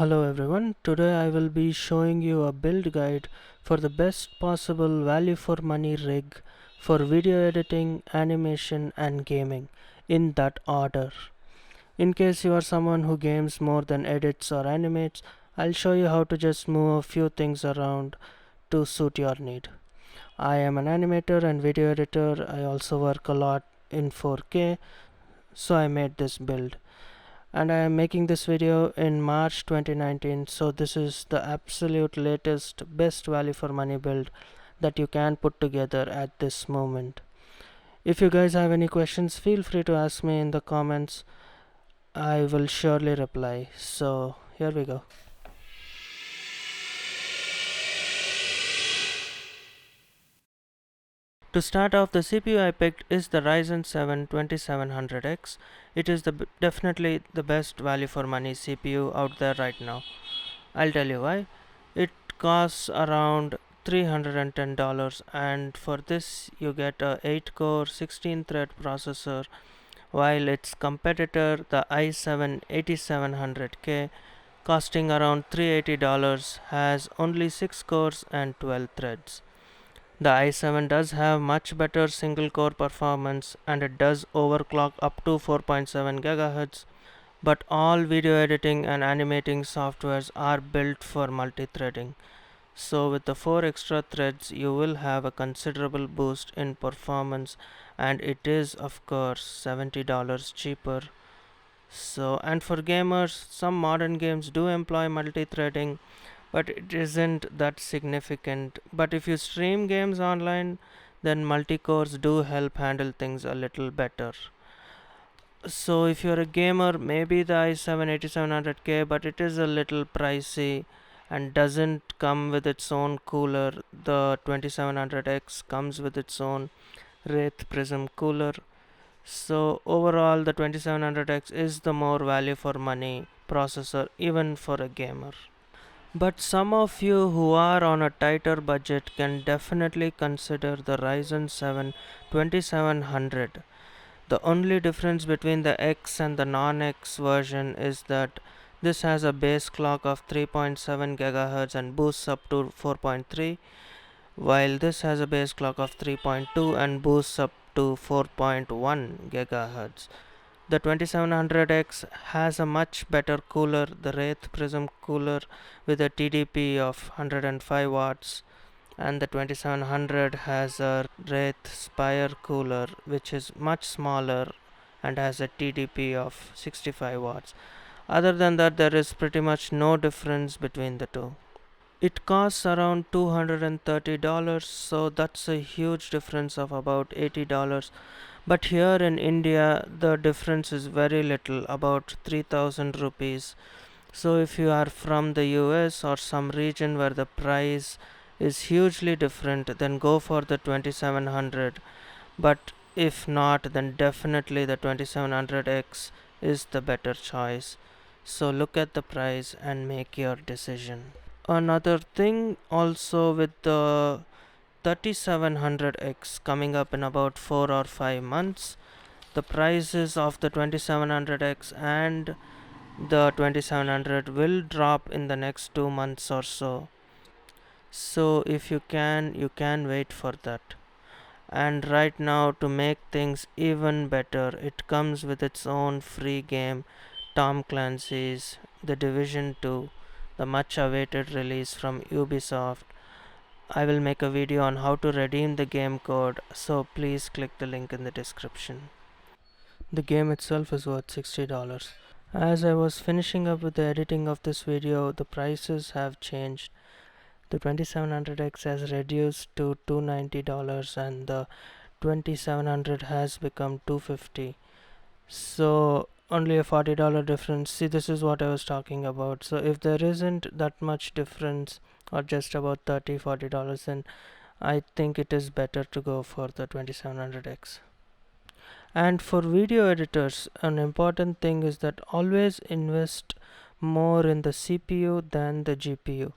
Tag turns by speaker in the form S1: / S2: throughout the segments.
S1: Hello everyone, today I will be showing you a build guide for the best possible value for money rig for video editing, animation and gaming in that order. In case you are someone who games more than edits or animates, I'll show you how to just move a few things around to suit your need. I am an animator and video editor. I also work a lot in 4K, so I made this build. And I am making this video in March 2019, so this is the absolute latest best value for money build that you can put together at this moment. If you guys have any questions, feel free to ask me in the comments. I will surely reply. So here we go. To start off, the CPU I picked is the Ryzen 7 2700X. It is definitely the best value for money CPU out there right now. I'll tell you why. It costs around $310, and for this you get a 8-core 16-thread processor, while its competitor, the i7 8700K, costing around $380, has only 6 cores and 12 threads. The i7 does have much better single core performance, and it does overclock up to 4.7 GHz, but all video editing and animating softwares are built for multi-threading. So with the 4 extra threads you will have a considerable boost in performance, and it is of course $70 cheaper. So, and for gamers, some modern games do employ multi-threading, but it isn't that significant. But if you stream games online, then multi-cores do help handle things a little better. So if you're a gamer, maybe the i7 8700K, but it is a little pricey and doesn't come with its own cooler. The 2700X comes with its own Wraith Prism cooler. So overall, the 2700X is the more value for money processor even for a gamer. But some of you who are on a tighter budget can definitely consider the Ryzen 7 2700. The only difference between the X and the non-X version is that this has a base clock of 3.7 GHz and boosts up to 4.3, while this has a base clock of 3.2 and boosts up to 4.1 GHz. The 2700X has a much better cooler, the Wraith Prism cooler, with a TDP of 105 watts, and the 2700 has a Wraith Spire cooler which is much smaller and has a TDP of 65 watts. Other than that, there is pretty much no difference between the two. It costs around $230, so that's a huge difference of about $80. But here in India, the difference is very little, about 3000 rupees. So if you are from the US or some region where the price is hugely different, then go for the 2700. But if not, then definitely the 2700X is the better choice. So look at the price and make your decision. Another thing also, with the 3700X coming up in about 4 or 5 months, the prices of the 2700X and the 2700 will drop in the next 2 months or so. So if you can wait for that. And right now, to make things even better, it comes with its own free game, Tom Clancy's The Division 2, the much awaited release from Ubisoft. I will make a video on how to redeem the game code, so please click the link in the description. The game itself is worth $60. As I was finishing up with the editing of this video, the prices have changed. The 2700X has reduced to $290 and the 2700 has become $250. So only a $40 difference. See, this is what I was talking about. So if there isn't that much difference, or just about $30-40, then I think it is better to go for the 2700X. And for video editors, an important thing is that always invest more in the CPU than the GPU.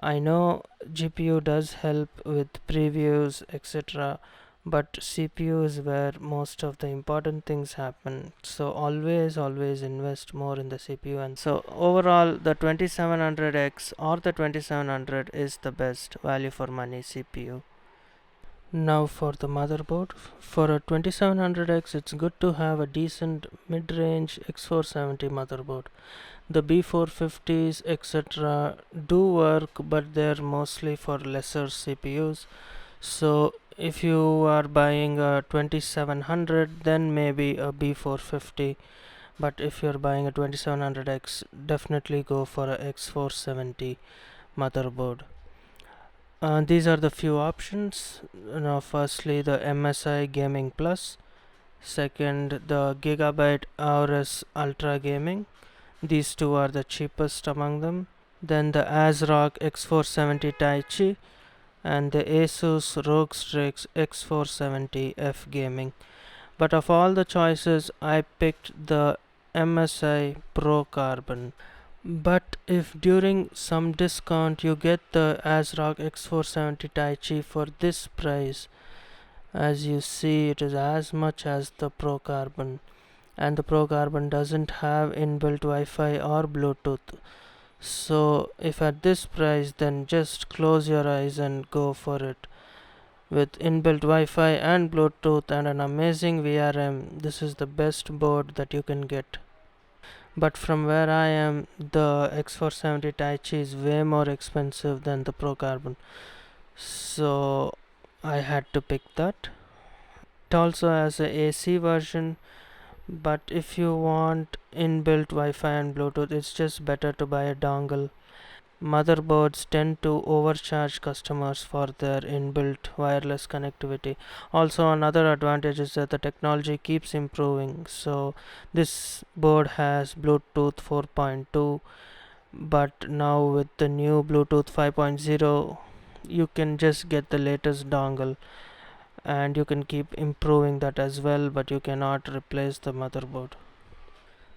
S1: I know GPU does help with previews, etc., but CPU is where most of the important things happen. So always invest more in the CPU. And so overall, the 2700X or the 2700 is the best value for money CPU. Now for the motherboard, for a 2700X it's good to have a decent mid-range X470 motherboard. The B450s etc. do work, but they're mostly for lesser CPUs. So if you are buying a 2700, then maybe a B450, but if you're buying a 2700X, definitely go for a X470 motherboard. These are the few options. Now, firstly, the MSI Gaming Plus. Second, the Gigabyte Aorus Ultra Gaming. These two are the cheapest among them. Then the ASRock X470 Taichi and the Asus ROG Strix X470F Gaming. But of all the choices, I picked the MSI Pro Carbon. But if during some discount you get the ASRock X470 Taichi for this price, as you see, it is as much as the Pro Carbon, and the Pro Carbon doesn't have inbuilt Wi-Fi or Bluetooth. So if at this price, then just close your eyes and go for it. With inbuilt Wi-Fi and Bluetooth and an amazing VRM, this is the best board that you can get. But from where I am, the X470 Taichi is way more expensive than the Pro Carbon, so I had to pick that. It also has a AC version, but if you want inbuilt Wi-Fi and Bluetooth, it's just better to buy a dongle. Motherboards tend to overcharge customers for their inbuilt wireless connectivity. Also, another advantage is that the technology keeps improving. So this board has Bluetooth 4.2, but now with the new Bluetooth 5.0, you can just get the latest dongle, and you can keep improving that as well, but you cannot replace the motherboard.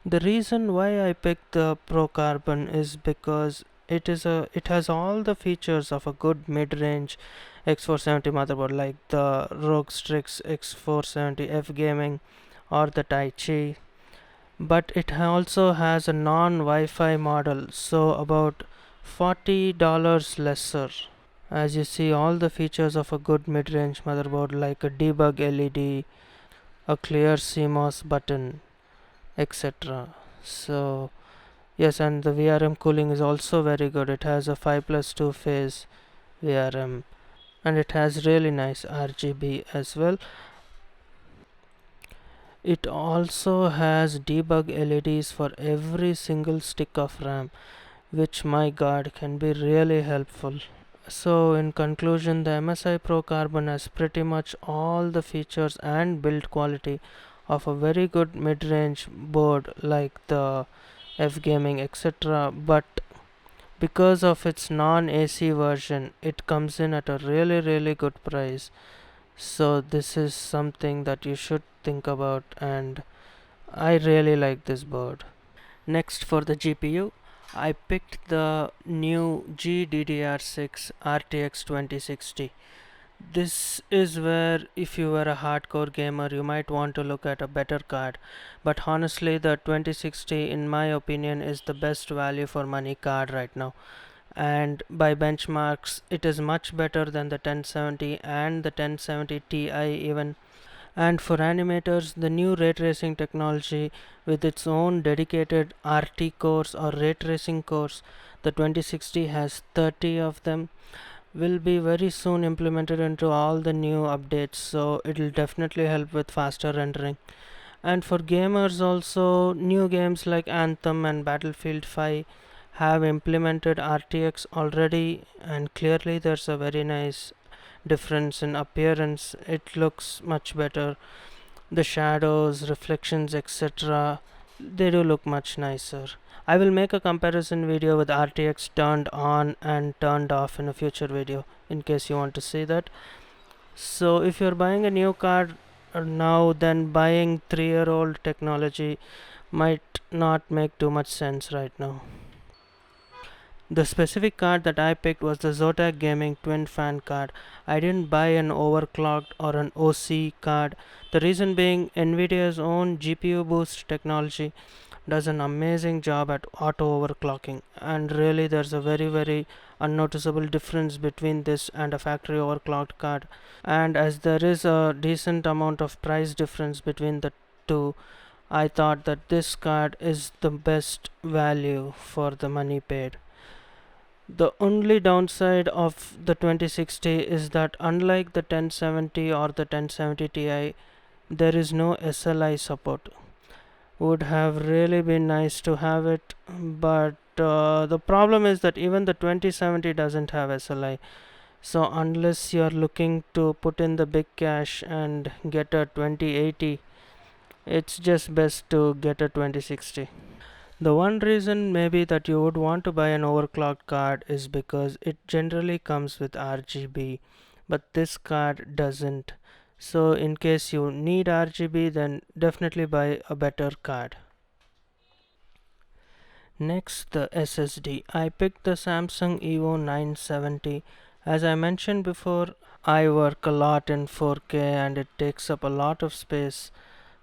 S1: The reason why I picked the Pro Carbon is because it has all the features of a good mid-range X470 motherboard, like the ROG Strix X470F Gaming or the Taichi, but it also has a non-Wi-Fi model, so about $40 lesser. As you see, all the features of a good mid-range motherboard, like a debug LED, a clear CMOS button, etc. So yes, and the VRM cooling is also very good. It has a 5+2 phase VRM, and it has really nice RGB as well. It also has debug LEDs for every single stick of RAM, which, my god, can be really helpful. So in conclusion, the MSI Pro Carbon has pretty much all the features and build quality of a very good mid-range board like the F Gaming etc. But because of its non-AC version, it comes in at a really good price. So this is something that you should think about, and I really like this board. Next, for the GPU, I picked the new GDDR6 RTX 2060. This is where, if you were a hardcore gamer, you might want to look at a better card, but honestly the 2060 in my opinion is the best value for money card right now, and by benchmarks it is much better than the 1070 and the 1070 Ti even. And for animators, the new ray tracing technology with its own dedicated RT cores or ray tracing cores, the 2060 has 30 of them, will be very soon implemented into all the new updates, so it will definitely help with faster rendering. And for gamers also, new games like Anthem and Battlefield 5 have implemented RTX already, and clearly there's a very nice difference in appearance. It looks much better. The shadows, reflections, etc., they do look much nicer. I will make a comparison video with RTX turned on and turned off in a future video in case you want to see that. So if you're buying a new card now, then buying 3-year-old technology might not make too much sense right now. The specific card that I picked was the Zotac Gaming Twin Fan card. I didn't buy an overclocked or an OC card. The reason being, Nvidia's own GPU boost technology does an amazing job at auto overclocking, and really there's a very unnoticeable difference between this and a factory overclocked card. And as there is a decent amount of price difference between the two, I thought that this card is the best value for the money paid. The only downside of the 2060 is that unlike the 1070 or the 1070 Ti, there is no SLI support. Would have really been nice to have it, but the problem is that even the 2070 doesn't have SLI. So unless you're looking to put in the big cash and get a 2080, it's just best to get a 2060. The one reason maybe that you would want to buy an overclocked card is because it generally comes with RGB, but this card doesn't. So in case you need RGB, then definitely buy a better card. Next, the SSD. I picked the Samsung Evo 970. As I mentioned before, I work a lot in 4K and it takes up a lot of space.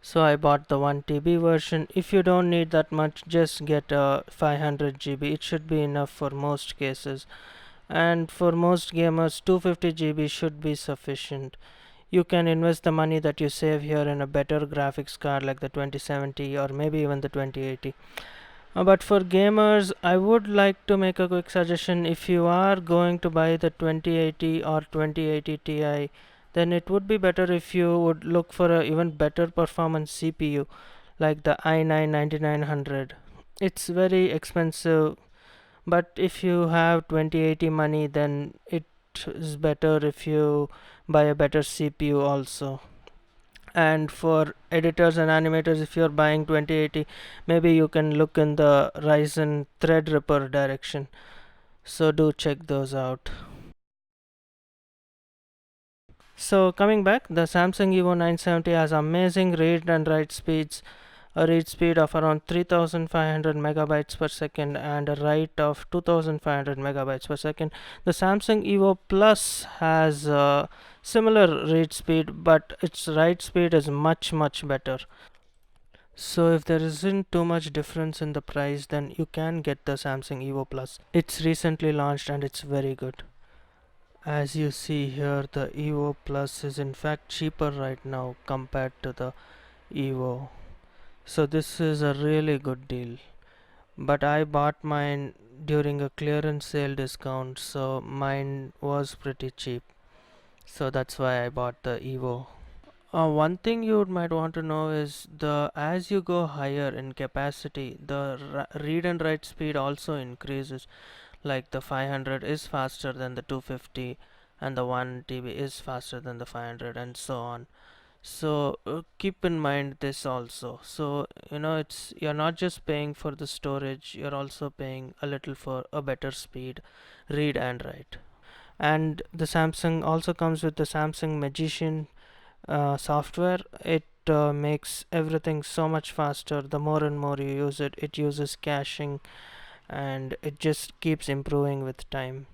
S1: So I bought the 1 TB version. If you don't need that much, just get a 500 GB. It should be enough for most cases. And for most gamers, 250 GB should be sufficient. You can invest the money that you save here in a better graphics card like the 2070 or maybe even the 2080. But for gamers, I would like to make a quick suggestion. If you are going to buy the 2080 or 2080 Ti, then it would be better if you would look for a even better performance CPU like the i9 9900. It's very expensive, but if you have 2080 money, then it is better if you buy a better CPU also. And for editors and animators, if you're buying 2080, maybe you can look in the Ryzen Threadripper direction, so do check those out. So coming back, the Samsung Evo 970 has amazing read and write speeds, a read speed of around 3500 megabytes per second and a write of 2500 megabytes per second. The Samsung Evo Plus has a similar read speed, but its write speed is much better. So if there isn't too much difference in the price, then you can get the Samsung Evo Plus. It's recently launched and it's very good. As you see here, the Evo Plus is in fact cheaper right now compared to the Evo. So this is a really good deal. But I bought mine during a clearance sale discount, so mine was pretty cheap. So that's why I bought the Evo. One thing you might want to know is the as you go higher in capacity, the read and write speed also increases. Like the 500 is faster than the 250, and the 1 TB is faster than the 500, and so on. So keep in mind this also. So it's you're not just paying for the storage, you're also paying a little for a better speed, read and write. And the Samsung also comes with the Samsung Magician software. It makes everything so much faster. The more and more you use it, it uses caching and it just keeps improving with time.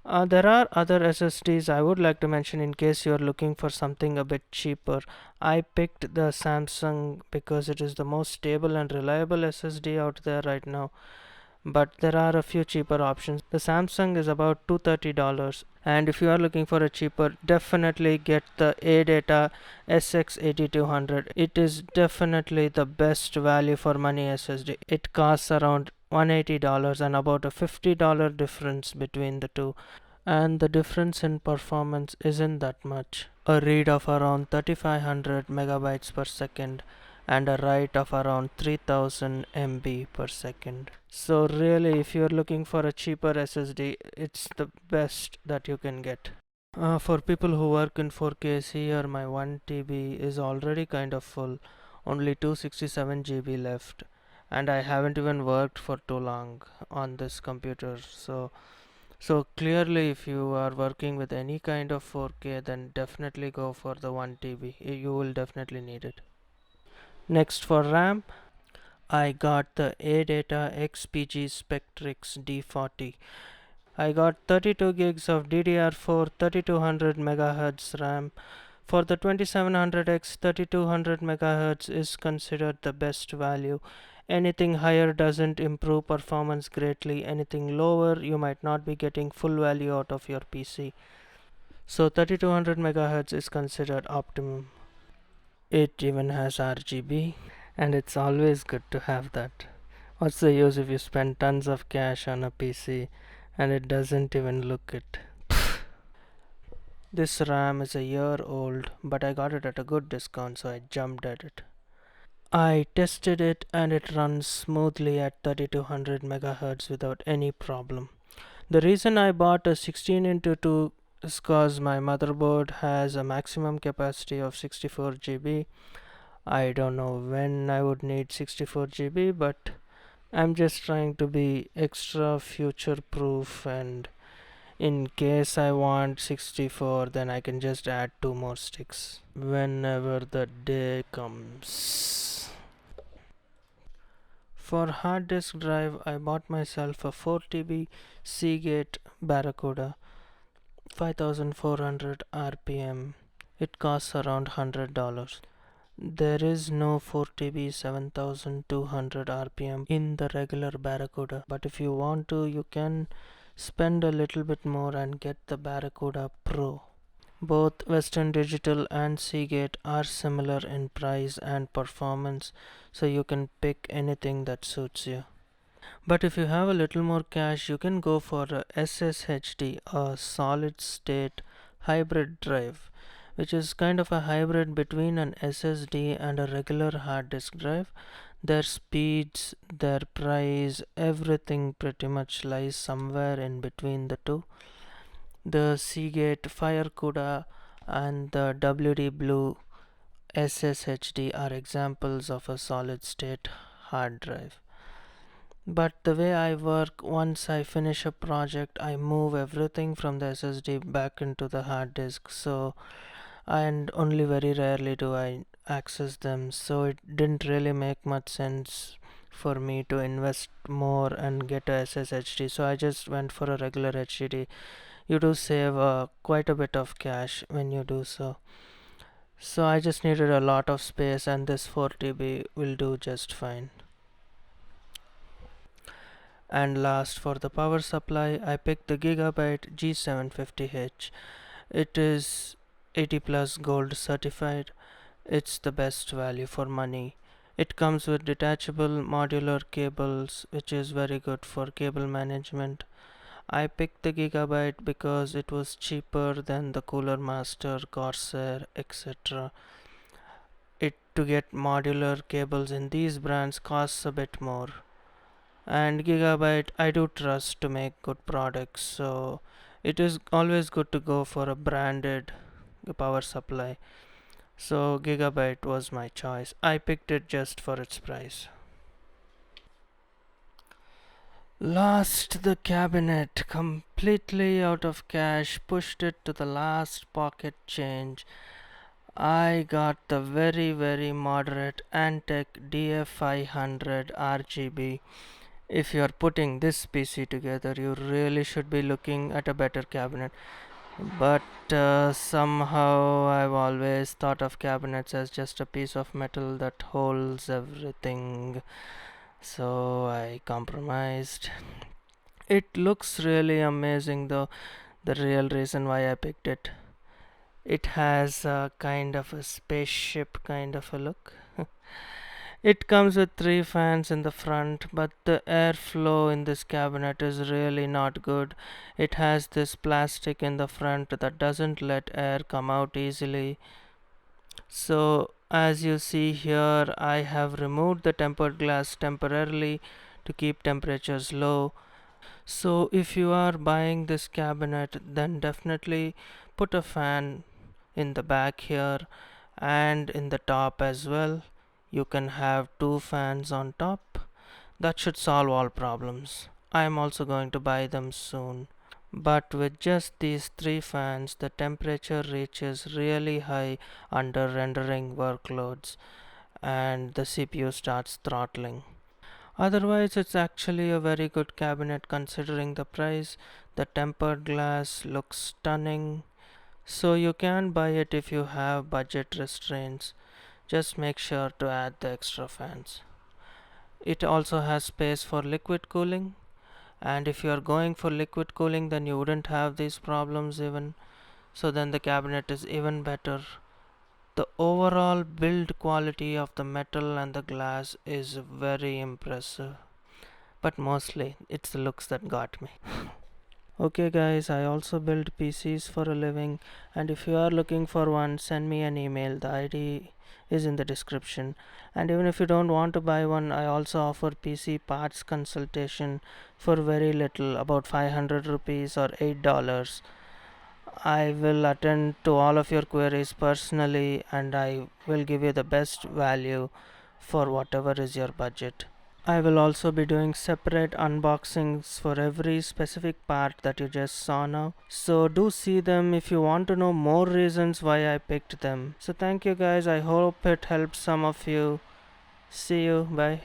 S1: There are other SSDs I would like to mention in case you are looking for something a bit cheaper. I picked the Samsung because it is the most stable and reliable SSD out there right now. But there are a few cheaper options. The Samsung is about $230, and if you are looking for a cheaper, definitely get the ADATA SX8200. It is definitely the best value for money SSD. It costs around $180 and about a $50 difference between the two, and the difference in performance isn't that much. A read of around 3500 megabytes per second and a write of around 3000 MB per second. So really, if you're looking for a cheaper SSD, it's the best that you can get. For people who work in 4K, here my 1 TB is already kind of full, only 267 GB left, and I haven't even worked for too long on this computer. So clearly, if you are working with any kind of 4K, then definitely go for the 1 TB. You will definitely need it. Next, for RAM, I got the ADATA XPG Spectrix D40. I got 32 gigs of DDR4 3200 MHz RAM. For the 2700X, 3200 MHz is considered the best value. Anything higher doesn't improve performance greatly. Anything lower, you might not be getting full value out of your PC. So 3200 MHz is considered optimum. It even has RGB, and it's always good to have that. What's the use if you spend tons of cash on a PC and it doesn't even look it? This RAM is a year old, but I got it at a good discount, so I jumped at it. I tested it and it runs smoothly at 3200 MHz without any problem. The reason I bought a 16 into 2 is because my motherboard has a maximum capacity of 64 GB. I don't know when I would need 64 GB, but I'm just trying to be extra future proof, and in case I want 64, then I can just add two more sticks whenever the day comes. For hard disk drive, I bought myself a 4 TB Seagate Barracuda 5400 RPM. It costs around $100. There is no 4 TB 7200 RPM in the regular Barracuda, but if you want to, you can spend a little bit more and get the Barracuda Pro. Both Western Digital and Seagate are similar in price and performance, so you can pick anything that suits you. But if you have a little more cash, you can go for a SSHD, a solid state hybrid drive, which is kind of a hybrid between an SSD and a regular hard disk drive. Their speeds, their price, everything pretty much lies somewhere in between the two. The Seagate FireCuda and the WD Blue SSHD are examples of a solid state hard drive. But the way I work, once I finish a project, I move everything from the SSD back into the hard disk. So, and only very rarely do I access them. So, it didn't really make much sense for me to invest more and get a SSHD. So, I just went for a regular HDD. You do save quite a bit of cash when you do so. So, I just needed a lot of space, and this 4 TB will do just fine. And last, for the power supply, I picked the Gigabyte G750H. It is 80 plus gold certified. It's the best value for money. It comes with detachable modular cables, which is very good for cable management. I picked the Gigabyte because it was cheaper than the Cooler Master, Corsair, etc. It to get modular cables in these brands costs a bit more. And Gigabyte I do trust to make good products, so it is always good to go for a branded power supply. So Gigabyte was my choice. I picked it just for its price. Lost the cabinet completely out of cash, pushed it to the last pocket change. I got the very moderate Antec DF500 RGB. If you are putting this PC together, you really should be looking at a better cabinet. But somehow I've always thought of cabinets as just a piece of metal that holds everything. So I compromised. It looks really amazing though. The real reason why I picked it. It has a kind of a spaceship kind of a look. It comes with three fans in the front, but the airflow in this cabinet is really not good. It has this plastic in the front that doesn't let air come out easily. So, as you see here, I have removed the tempered glass temporarily to keep temperatures low. So, if you are buying this cabinet, then definitely put a fan in the back here and in the top as well. You can have two fans on top. That should solve all problems. I am also going to buy them soon. But with just these three fans, the temperature reaches really high under rendering workloads and the CPU starts throttling. Otherwise, it's actually a very good cabinet considering the price. The tempered glass looks stunning, so you can buy it if you have budget restraints. Just make sure to add the extra fans. It also has space for liquid cooling, and if you are going for liquid cooling, then you wouldn't have these problems even. So then the cabinet is even better. The overall build quality of the metal and the glass is very impressive, but mostly it's the looks that got me. Okay, guys, I also build PCs for a living, and if you are looking for one, send me an email. The ID is in the description. And even if you don't want to buy one, I also offer PC parts consultation for very little, about 500 rupees or $8. I will attend to all of your queries personally, and I will give you the best value for whatever is your budget. I will also be doing separate unboxings for every specific part that you just saw now. So do see them if you want to know more reasons why I picked them. So thank you guys. I hope it helped some of you. See you. Bye.